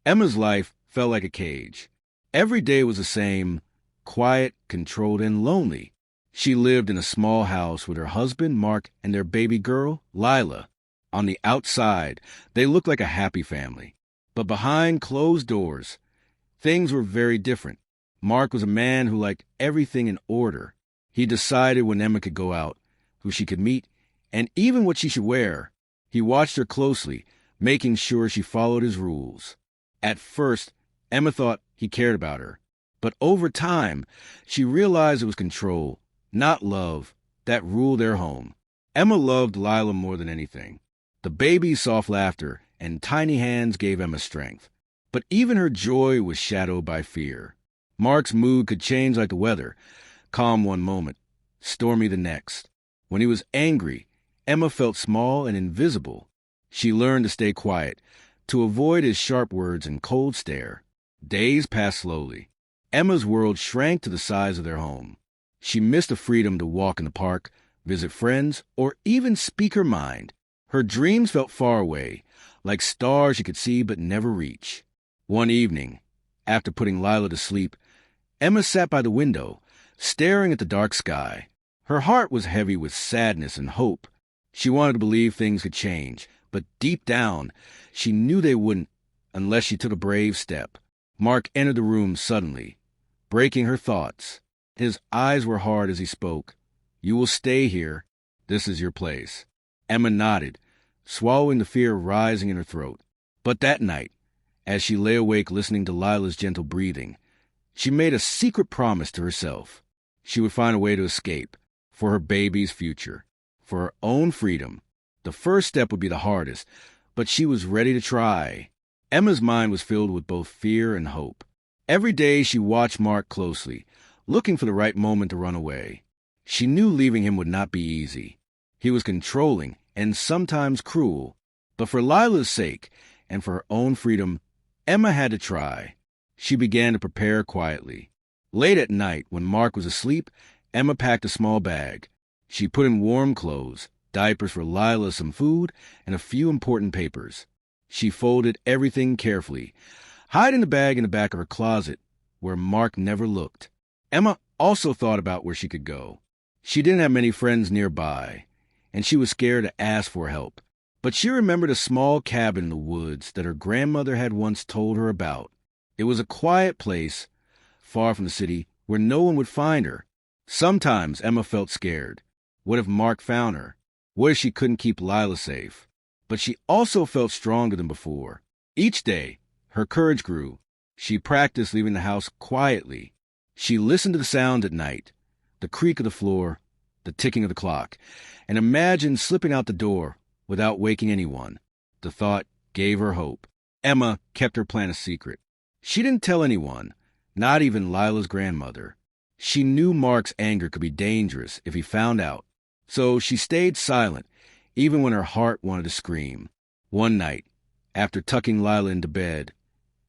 Emma's life felt like a cage. Every day was the same, quiet, controlled, and lonely. She lived in a small house with her husband, Mark, and their baby girl, Lila. On the outside, they looked like a happy family. But behind closed doors, things were very different. Mark was a man who liked everything in order. He decided when Emma could go out, who she could meet, and even what she should wear. He watched her closely, making sure she followed his rules. At first, Emma thought he cared about her. But over time, she realized it was control, not love, that ruled their home. Emma loved Lila more than anything. The baby's soft laughter and tiny hands gave Emma strength. But even her joy was shadowed by fear. Mark's mood could change like the weather, calm one moment, stormy the next. When he was angry, Emma felt small and invisible. She learned to stay quiet, to avoid his sharp words and cold stare. Days passed slowly. Emma's world shrank to the size of their home. She missed the freedom to walk in the park, visit friends, or even speak her mind. Her dreams felt far away, like stars she could see but never reach. One evening, after putting Lila to sleep, Emma sat by the window, staring at the dark sky. Her heart was heavy with sadness and hope. She wanted to believe things could change, but deep down, she knew they wouldn't unless she took a brave step. Mark entered the room suddenly, breaking her thoughts. His eyes were hard as he spoke. "You will stay here. This is your place." Emma nodded, swallowing the fear rising in her throat. But that night, as she lay awake listening to Lila's gentle breathing, she made a secret promise to herself. She would find a way to escape, for her baby's future, for her own freedom. The first step would be the hardest, but she was ready to try. Emma's mind was filled with both fear and hope. Every day she watched Mark closely, looking for the right moment to run away. She knew leaving him would not be easy. He was controlling and sometimes cruel, but for Lila's sake and for her own freedom, Emma had to try. She began to prepare quietly. Late at night, when Mark was asleep, Emma packed a small bag. She put in warm clothes, diapers for Lila, some food, and a few important papers. She folded everything carefully, hiding the bag in the back of her closet, where Mark never looked. Emma also thought about where she could go. She didn't have many friends nearby, and she was scared to ask for help. But she remembered a small cabin in the woods that her grandmother had once told her about. It was a quiet place, far from the city, where no one would find her. Sometimes Emma felt scared. What if Mark found her? What if she couldn't keep Lila safe? But she also felt stronger than before. Each day, her courage grew. She practiced leaving the house quietly. She listened to the sound at night, the creak of the floor, the ticking of the clock, and imagined slipping out the door without waking anyone. The thought gave her hope. Emma kept her plan a secret. She didn't tell anyone, not even Lila's grandmother. She knew Mark's anger could be dangerous if he found out, so she stayed silent, even when her heart wanted to scream. One night, after tucking Lila into bed,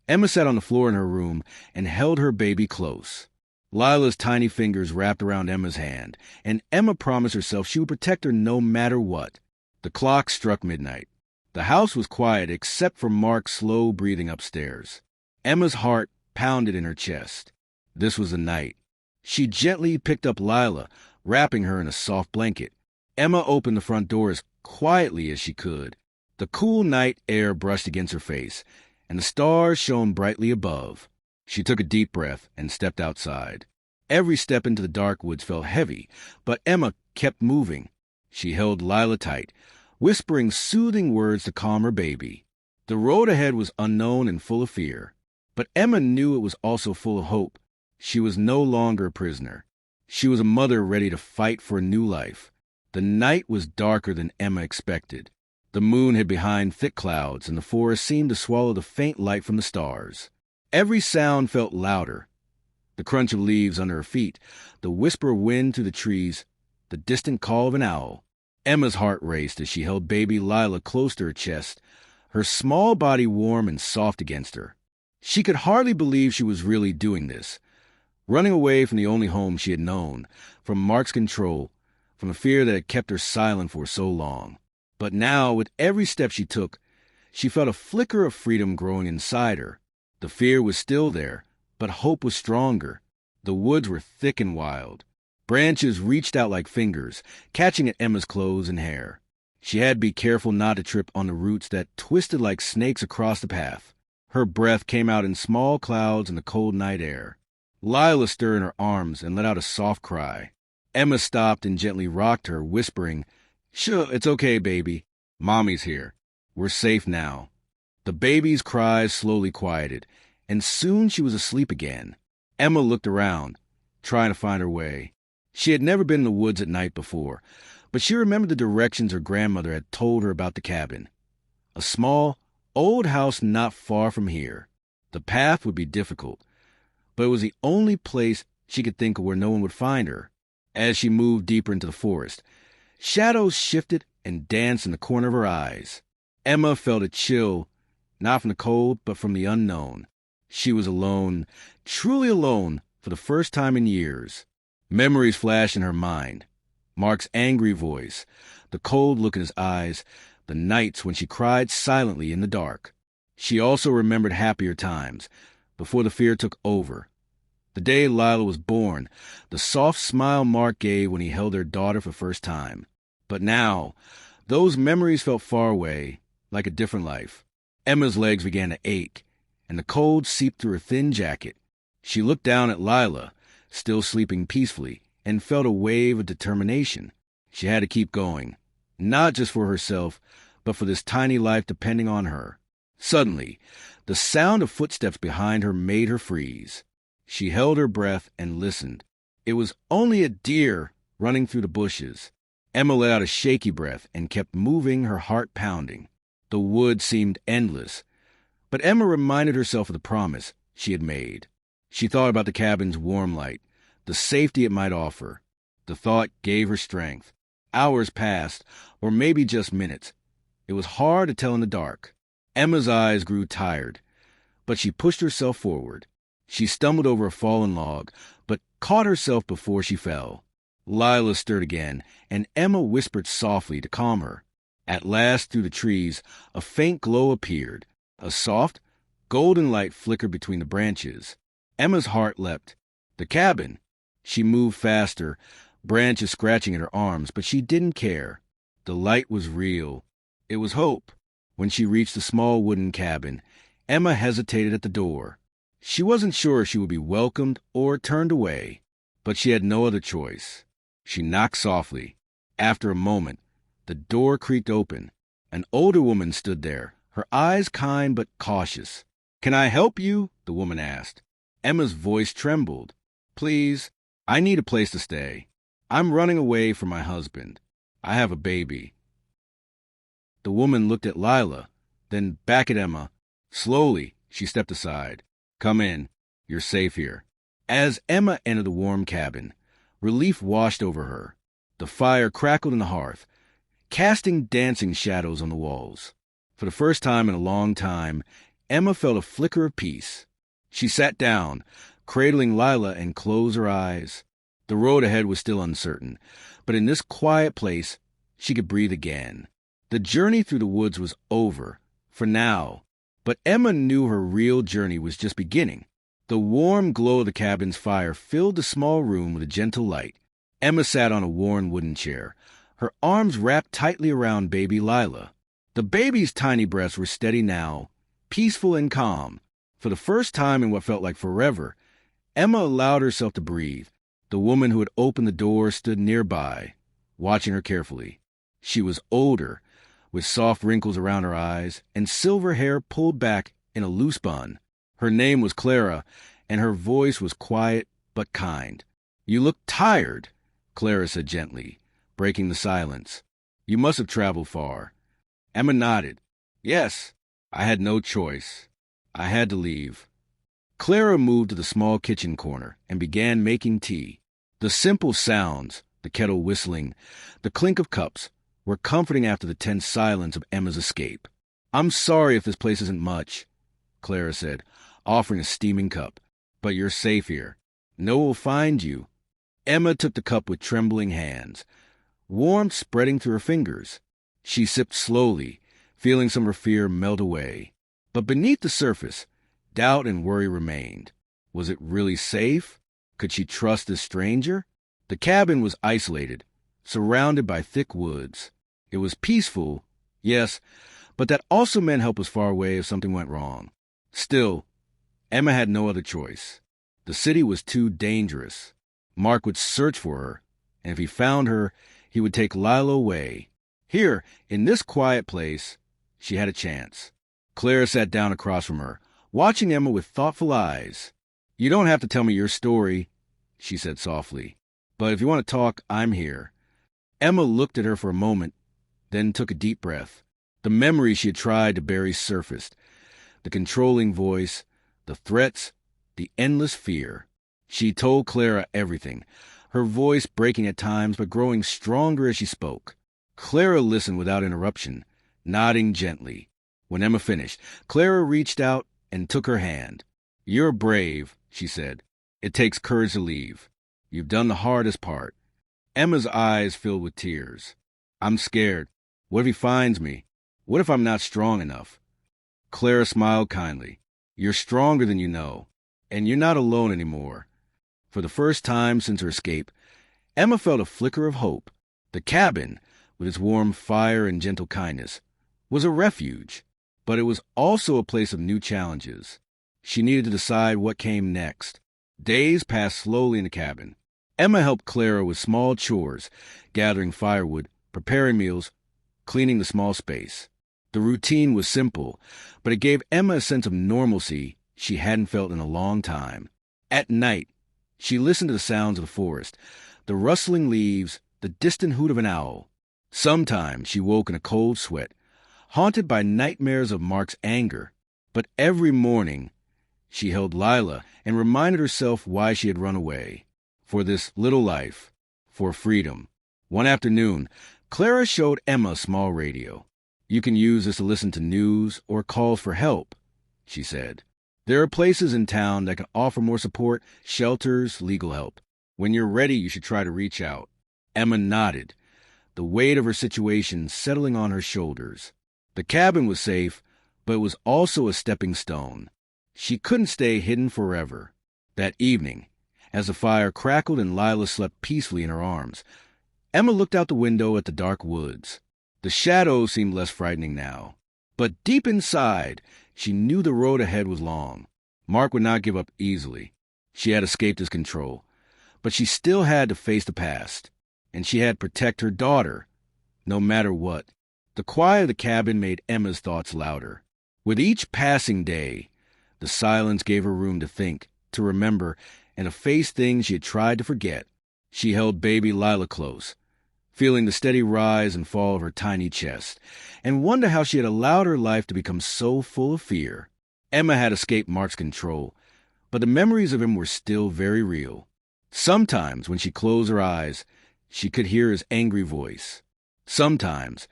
Emma sat on the floor in her room and held her baby close. Lila's tiny fingers wrapped around Emma's hand, and Emma promised herself she would protect her no matter what. The clock struck midnight. The house was quiet except for Mark's slow breathing upstairs. Emma's heart pounded in her chest. This was the night. She gently picked up Lila, wrapping her in a soft blanket. Emma opened the front door as quietly as she could. The cool night air brushed against her face, and the stars shone brightly above. She took a deep breath and stepped outside. Every step into the dark woods felt heavy, but Emma kept moving. She held Lila tight, whispering soothing words to calm her baby. The road ahead was unknown and full of fear, but Emma knew it was also full of hope. She was no longer a prisoner. She was a mother ready to fight for a new life. The night was darker than Emma expected. The moon hid behind thick clouds, and the forest seemed to swallow the faint light from the stars. Every sound felt louder. The crunch of leaves under her feet, the whisper of wind through the trees, the distant call of an owl. Emma's heart raced as she held baby Lila close to her chest, her small body warm and soft against her. She could hardly believe she was really doing this, running away from the only home she had known, from Mark's control, from the fear that had kept her silent for so long. But now, with every step she took, she felt a flicker of freedom growing inside her. The fear was still there, but hope was stronger. The woods were thick and wild. Branches reached out like fingers, catching at Emma's clothes and hair. She had to be careful not to trip on the roots that twisted like snakes across the path. Her breath came out in small clouds in the cold night air. Lila stirred in her arms and let out a soft cry. Emma stopped and gently rocked her, whispering, "Sure, it's okay, baby. Mommy's here. We're safe now." The baby's cries slowly quieted, and soon she was asleep again. Emma looked around, trying to find her way. She had never been in the woods at night before, but she remembered the directions her grandmother had told her about the cabin. A small, old house not far from here. The path would be difficult, but it was the only place she could think of where no one would find her. As she moved deeper into the forest, shadows shifted and danced in the corner of her eyes. Emma felt a chill, not from the cold, but from the unknown. She was alone, truly alone, for the first time in years. Memories flashed in her mind. Mark's angry voice, the cold look in his eyes, the nights when she cried silently in the dark. She also remembered happier times, before the fear took over. The day Lila was born, the soft smile Mark gave when he held their daughter for the first time. But now, those memories felt far away, like a different life. Emma's legs began to ache, and the cold seeped through her thin jacket. She looked down at Lila, still sleeping peacefully, and felt a wave of determination. She had to keep going, not just for herself, but for this tiny life depending on her. Suddenly, the sound of footsteps behind her made her freeze. She held her breath and listened. It was only a deer running through the bushes. Emma let out a shaky breath and kept moving, her heart pounding. The wood seemed endless, but Emma reminded herself of the promise she had made. She thought about the cabin's warm light, the safety it might offer. The thought gave her strength. Hours passed, or maybe just minutes. It was hard to tell in the dark. Emma's eyes grew tired, but she pushed herself forward. She stumbled over a fallen log, but caught herself before she fell. Lila stirred again, and Emma whispered softly to calm her. At last, through the trees, a faint glow appeared. A soft, golden light flickered between the branches. Emma's heart leapt. The cabin! She moved faster, branches scratching at her arms, but she didn't care. The light was real. It was hope. When she reached the small wooden cabin, Emma hesitated at the door. She wasn't sure she would be welcomed or turned away, but she had no other choice. She knocked softly. After a moment, the door creaked open. An older woman stood there, her eyes kind but cautious. "Can I help you?" the woman asked. Emma's voice trembled. "Please, I need a place to stay. I'm running away from my husband. I have a baby." The woman looked at Lila, then back at Emma. Slowly, she stepped aside. "Come in. You're safe here." As Emma entered the warm cabin, relief washed over her. The fire crackled in the hearth, casting dancing shadows on the walls. For the first time in a long time, Emma felt a flicker of peace. She sat down, cradling Lila, and closed her eyes. The road ahead was still uncertain, but in this quiet place, she could breathe again. The journey through the woods was over, for now, but Emma knew her real journey was just beginning. The warm glow of the cabin's fire filled the small room with a gentle light. Emma sat on a worn wooden chair, her arms wrapped tightly around baby Lila. The baby's tiny breaths were steady now, peaceful and calm. For the first time in what felt like forever, Emma allowed herself to breathe. The woman who had opened the door stood nearby, watching her carefully. She was older, with soft wrinkles around her eyes and silver hair pulled back in a loose bun. Her name was Clara, and her voice was quiet but kind. "You look tired," Clara said gently, breaking the silence. "You must have traveled far." Emma nodded. "Yes, I had no choice. I had to leave." Clara moved to the small kitchen corner and began making tea. The simple sounds, the kettle whistling, the clink of cups, were comforting after the tense silence of Emma's escape. "I'm sorry if this place isn't much," Clara said, offering a steaming cup. "But you're safe here. No one will find you." Emma took the cup with trembling hands, warmth spreading through her fingers. She sipped slowly, feeling some of her fear melt away. But beneath the surface, Doubt and worry remained. Was it really safe? Could she trust this stranger? The cabin was isolated, surrounded by thick woods. It was peaceful, yes, but that also meant help was far away if something went wrong. Still, Emma had no other choice. The city was too dangerous. Mark would search for her, and if he found her, he would take Lila away. Here, in this quiet place, she had a chance. Clara sat down across from her, watching Emma with thoughtful eyes. "You don't have to tell me your story," she said softly. "But if you want to talk, I'm here." Emma looked at her for a moment, then took a deep breath. The memories she had tried to bury surfaced. The controlling voice, the threats, the endless fear. She told Clara everything, her voice breaking at times but growing stronger as she spoke. Clara listened without interruption, nodding gently. When Emma finished, Clara reached out and took her hand. "You're brave," she said. "It takes courage to leave. You've done the hardest part." Emma's eyes filled with tears. "I'm scared. What if he finds me? What if I'm not strong enough?" Clara smiled kindly. "You're stronger than you know, and you're not alone anymore." For the first time since her escape, Emma felt a flicker of hope. The cabin, with its warm fire and gentle kindness, was a refuge, but it was also a place of new challenges. She needed to decide what came next. Days passed slowly in the cabin. Emma helped Clara with small chores, gathering firewood, preparing meals, cleaning the small space. The routine was simple, but it gave Emma a sense of normalcy she hadn't felt in a long time. At night, she listened to the sounds of the forest, the rustling leaves, the distant hoot of an owl. Sometimes she woke in a cold sweat, haunted by nightmares of Mark's anger. But every morning, she held Lila and reminded herself why she had run away. For this little life, for freedom. One afternoon, Clara showed Emma a small radio. "You can use this to listen to news or calls for help," she said. "There are places in town that can offer more support, shelters, legal help. When you're ready, you should try to reach out." Emma nodded, the weight of her situation settling on her shoulders. The cabin was safe, but it was also a stepping stone. She couldn't stay hidden forever. That evening, as the fire crackled and Lila slept peacefully in her arms, Emma looked out the window at the dark woods. The shadows seemed less frightening now. But deep inside, she knew the road ahead was long. Mark would not give up easily. She had escaped his control. But she still had to face the past. And she had to protect her daughter, no matter what. The quiet of the cabin made Emma's thoughts louder. With each passing day, the silence gave her room to think, to remember, and to face things she had tried to forget. She held baby Lila close, feeling the steady rise and fall of her tiny chest, and wondered how she had allowed her life to become so full of fear. Emma had escaped Mark's control, but the memories of him were still very real. Sometimes, when she closed her eyes, she could hear his angry voice. Sometimes,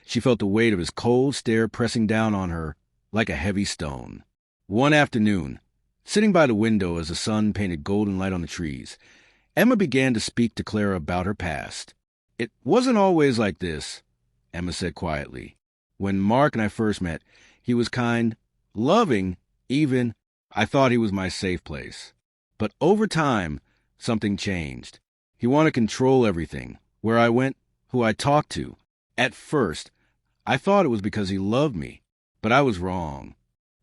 she felt the weight of his cold stare pressing down on her like a heavy stone. One afternoon, sitting by the window as the sun painted golden light on the trees, Emma began to speak to Clara about her past. "It wasn't always like this," Emma said quietly. "When Mark and I first met, he was kind, loving, even. I thought he was my safe place. But over time, something changed. He wanted to control everything, where I went, who I talked to. At first, I thought it was because he loved me, but I was wrong."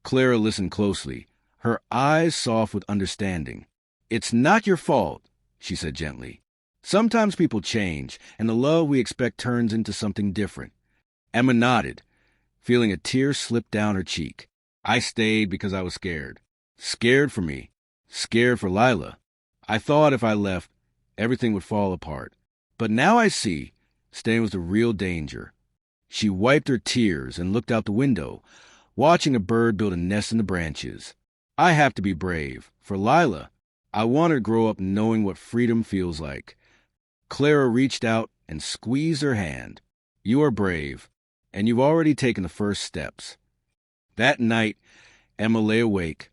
Clara listened closely, her eyes soft with understanding. "It's not your fault," she said gently. "Sometimes people change, and the love we expect turns into something different." Emma nodded, feeling a tear slip down her cheek. "I stayed because I was scared. Scared for me. Scared for Lila. I thought if I left, everything would fall apart. But now I see, staying was the real danger." She wiped her tears and looked out the window, watching a bird build a nest in the branches. "I have to be brave. For Lila, I want her to grow up knowing what freedom feels like." Clara reached out and squeezed her hand. "You are brave, and you've already taken the first steps." That night, Emma lay awake,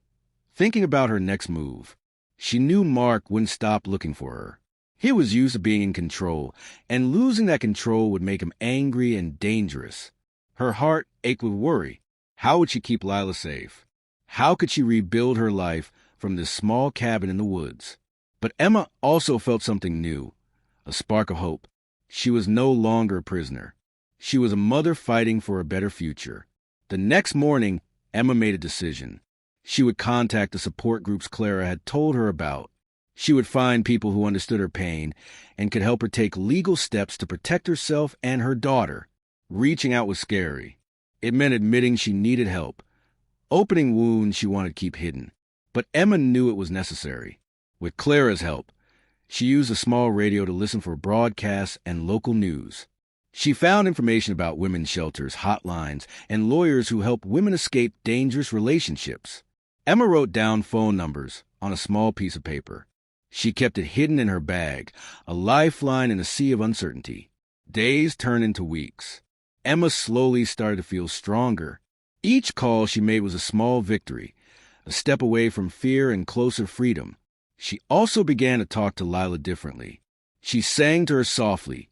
thinking about her next move. She knew Mark wouldn't stop looking for her. He was used to being in control, and losing that control would make him angry and dangerous. Her heart ached with worry. How would she keep Lila safe? How could she rebuild her life from this small cabin in the woods? But Emma also felt something new, a spark of hope. She was no longer a prisoner. She was a mother fighting for a better future. The next morning, Emma made a decision. She would contact the support groups Clara had told her about. She would find people who understood her pain and could help her take legal steps to protect herself and her daughter. Reaching out was scary. It meant admitting she needed help, opening wounds she wanted to keep hidden. But Emma knew it was necessary. With Clara's help, she used a small radio to listen for broadcasts and local news. She found information about women's shelters, hotlines, and lawyers who help women escape dangerous relationships. Emma wrote down phone numbers on a small piece of paper. She kept it hidden in her bag, a lifeline in a sea of uncertainty. Days turned into weeks. Emma slowly started to feel stronger. Each call she made was a small victory, a step away from fear and closer freedom. She also began to talk to Lila differently. She sang to her softly,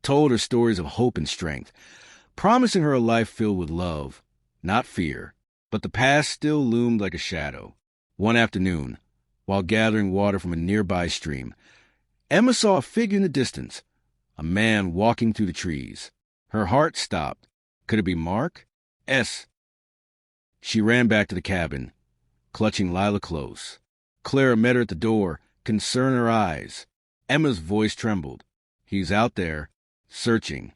told her stories of hope and strength, promising her a life filled with love, not fear. But the past still loomed like a shadow. One afternoon, while gathering water from a nearby stream, Emma saw a figure in the distance, a man walking through the trees. Her heart stopped. Could it be Mark? She ran back to the cabin, clutching Lila close. Clara met her at the door, concern in her eyes. Emma's voice trembled. He's out there, searching.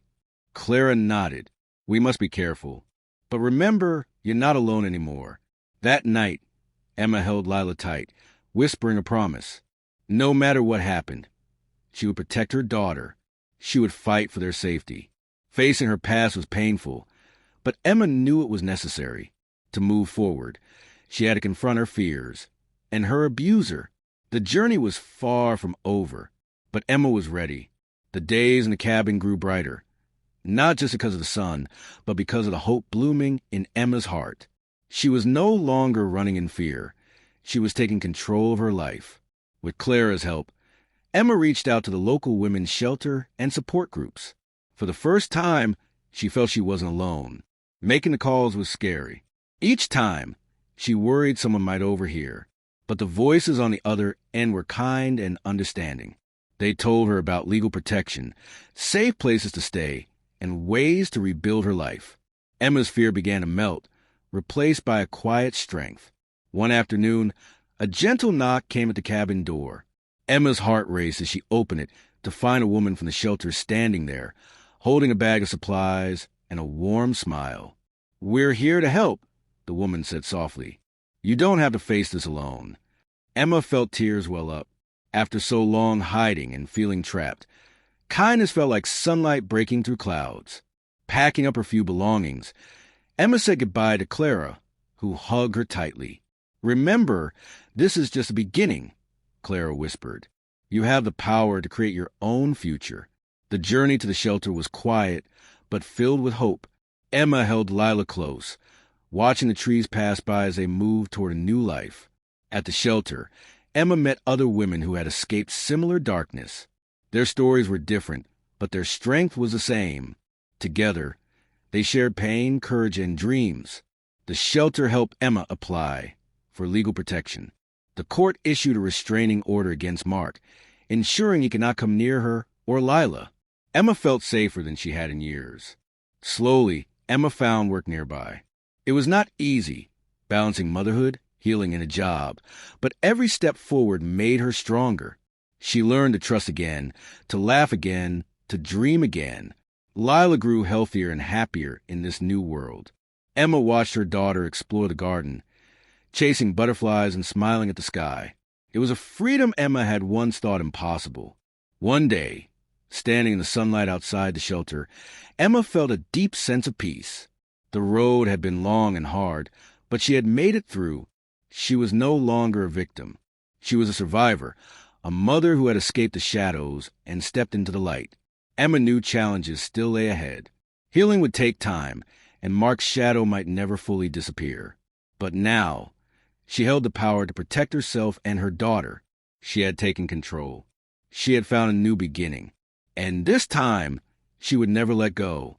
Clara nodded. We must be careful. But remember, you're not alone anymore. That night, Emma held Lila tight, whispering a promise. No matter what happened, she would protect her daughter. She would fight for their safety. Facing her past was painful, but Emma knew it was necessary. To move forward, she had to confront her fears and her abuser. The journey was far from over, but Emma was ready. The days in the cabin grew brighter, not just because of the sun, but because of the hope blooming in Emma's heart. She was no longer running in fear. She was taking control of her life. With Clara's help, Emma reached out to the local women's shelter and support groups. For the first time, she felt she wasn't alone. Making the calls was scary. Each time, she worried someone might overhear. But the voices on the other end were kind and understanding. They told her about legal protection, safe places to stay, and ways to rebuild her life. Emma's fear began to melt, replaced by a quiet strength. One afternoon, a gentle knock came at the cabin door. Emma's heart raced as she opened it to find a woman from the shelter standing there, holding a bag of supplies and a warm smile. "We're here to help," the woman said softly. "You don't have to face this alone." Emma felt tears well up. After so long hiding and feeling trapped, kindness felt like sunlight breaking through clouds. Packing up her few belongings, Emma said goodbye to Clara, who hugged her tightly. "Remember, this is just the beginning," Clara whispered. "You have the power to create your own future." The journey to the shelter was quiet, but filled with hope. Emma held Lila close, watching the trees pass by as they moved toward a new life. At the shelter, Emma met other women who had escaped similar darkness. Their stories were different, but their strength was the same. Together, they shared pain, courage, and dreams. The shelter helped Emma apply for legal protection. The court issued a restraining order against Mark, ensuring he could not come near her or Lila. Emma felt safer than she had in years. Slowly, Emma found work nearby. It was not easy, balancing motherhood, healing, and a job, but every step forward made her stronger. She learned to trust again, to laugh again, to dream again. Lila grew healthier and happier in this new world. Emma watched her daughter explore the garden, chasing butterflies and smiling at the sky. It was a freedom Emma had once thought impossible. One day, standing in the sunlight outside the shelter, Emma felt a deep sense of peace. The road had been long and hard, but she had made it through. She was no longer a victim. She was a survivor, a mother who had escaped the shadows and stepped into the light. Emma knew challenges still lay ahead. Healing would take time, and Mark's shadow might never fully disappear. But now, she held the power to protect herself and her daughter. She had taken control. She had found a new beginning. And this time, she would never let go.